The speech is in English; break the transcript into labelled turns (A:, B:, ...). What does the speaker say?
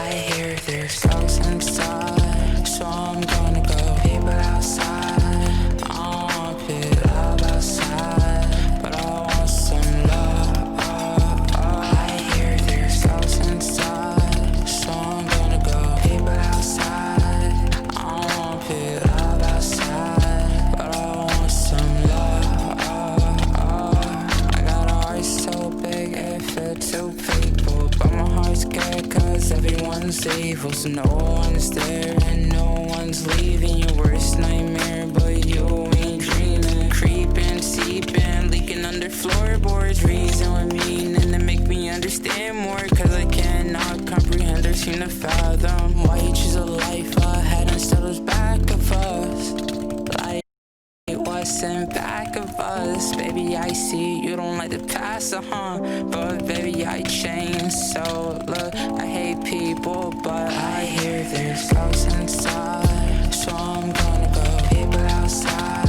A: I hear there's ghosts inside, so I'm gonna go. People outside, I don't want it love outside, but I want some love. I hear there's ghosts inside, so I'm gonna go. People outside, I don't want it love outside, but I want some love. I got a heart so big it fit two people, but my heart's scared cause everyone's evil, so no one's there and no one's leaving. Your worst nightmare, but you ain't dreaming. Creeping, seeping, leaking under floorboards, reason with meaning to make me understand more, cause I cannot comprehend or seem to fathom why you choose a life ahead instead of back of us. Like what's in back of us? Baby, I see you don't like the past, but baby, I changed. So look, I hate people, but I hear there's ghosts inside, so I'm gonna go. People outside,